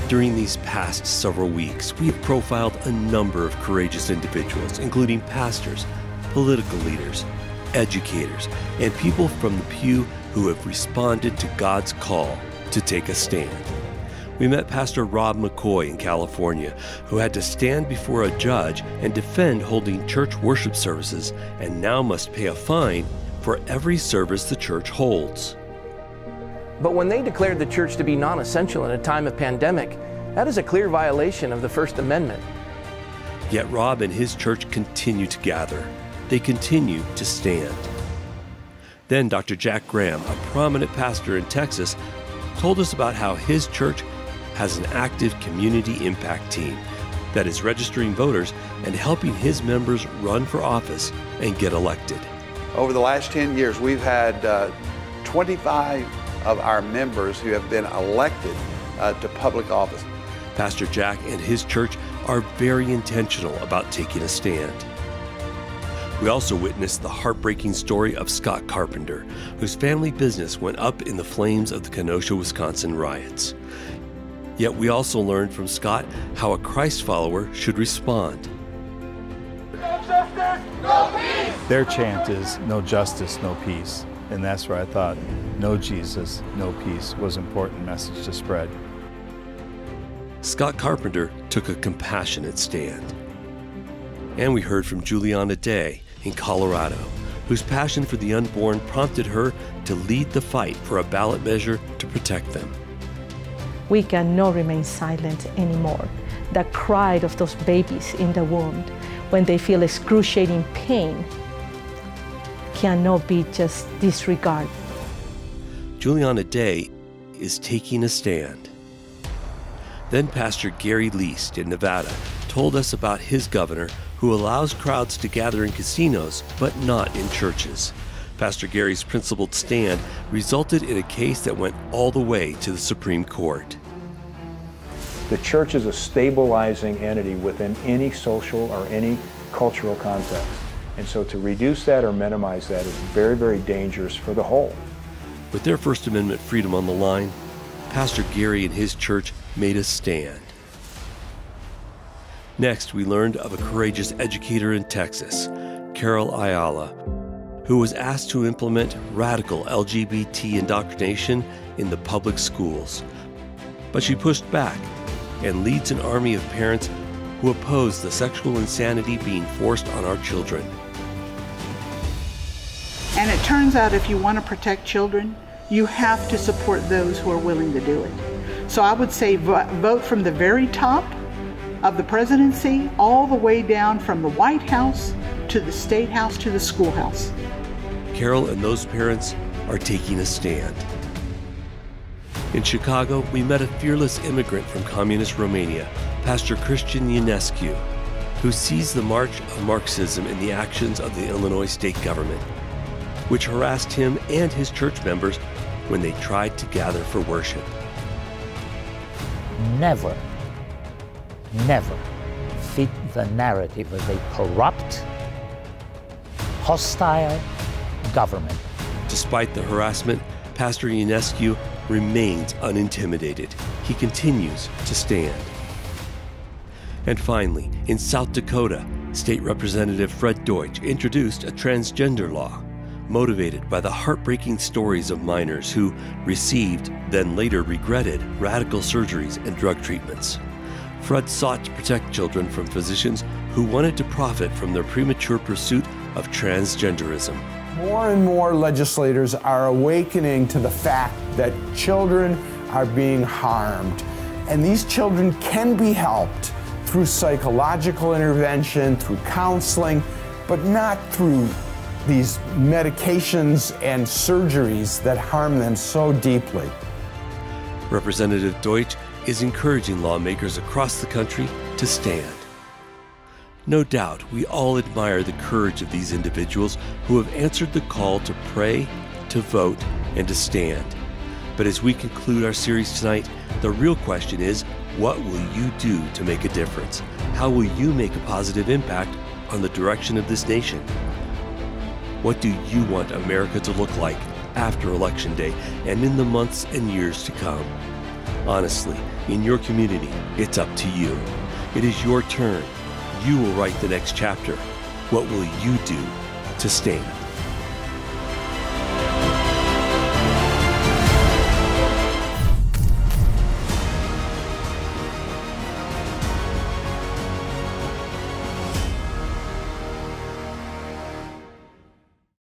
During these past several weeks, we have profiled a number of courageous individuals, including pastors, political leaders, educators, and people from the pew who have responded to God's call to take a stand. We met Pastor Rob Mccoy in California, who had to stand before a judge and defend holding church worship services, and now must pay a fine for every service the church holds. But when they declared the church to be non-essential in a time of pandemic, that is a clear violation of the First Amendment. Yet Rob and his church continue to gather. They continue to stand. Then Dr. Jack Graham, a prominent pastor in Texas, told us about how his church has an active community impact team that is registering voters and helping his members run for office and get elected. Over the last 10 years, we've had 25 of our members who have been elected to public office. Pastor Jack and his church are very intentional about taking a stand. We also witnessed the heartbreaking story of Scott Carpenter, whose family business went up in the flames of the Kenosha, Wisconsin riots. Yet we also learned from Scott how a Christ follower should respond. No justice, no peace! Their chant is no justice, no peace. And that's where I thought no Jesus, no peace was an important message to spread. Scott Carpenter took a compassionate stand. And we heard from Giuliana in Colorado, whose passion for the unborn prompted her to lead the fight for a ballot measure to protect them. We cannot remain silent anymore. The cry of those babies in the womb when they feel excruciating pain cannot be just disregarded. Giuliana is taking a stand. Then Pastor Gary Least in Nevada told us about his governor who allows crowds to gather in casinos but not in churches. Pastor Gary's principled stand resulted in a case that went all the way to the Supreme Court. The church is a stabilizing entity within any social or any cultural context. And so to reduce that or minimize that is very, very dangerous for the whole. With their First Amendment freedom on the line, Pastor Gary and his church made a stand. Next, we learned of a courageous educator in Texas, Carol Ayala, who was asked to implement radical LGBT indoctrination in the public schools. But she pushed back and leads an army of parents who oppose the sexual insanity being forced on our children. And it turns out if you want to protect children, you have to support those who are willing to do it. So I would say vote from the very top of the presidency all the way down from the White House to the State House to the schoolhouse. Carol and those parents are taking a stand. In Chicago, we met a fearless immigrant from communist Romania, Pastor Christian Yanescu, who sees the march of Marxism in the actions of the Illinois state government, which harassed him and his church members when they tried to gather for worship. Never fit the narrative of a corrupt, hostile government. Despite the harassment, Pastor Yanescu remains unintimidated. He continues to stand. And finally, in South Dakota, State Representative Fred Deutsch introduced a transgender law, motivated by the heartbreaking stories of minors who received, then later regretted, radical surgeries and drug treatments. Fred sought to protect children from physicians who wanted to profit from their premature pursuit of transgenderism. More and more legislators are awakening to the fact that children are being harmed, and these children can be helped through psychological intervention, through counseling, but not through these medications and surgeries that harm them so deeply. Representative Deutsch is encouraging lawmakers across the country to stand. No doubt, we all admire the courage of these individuals who have answered the call to pray, to vote, and to stand. But as we conclude our series tonight, the real question is, what will you do to make a difference? How will you make a positive impact on the direction of this nation? What do you want America to look like after Election Day and in the months and years to come? Honestly, in your community, it's up to you. It is your turn. You will write the next chapter. What will you do to stand?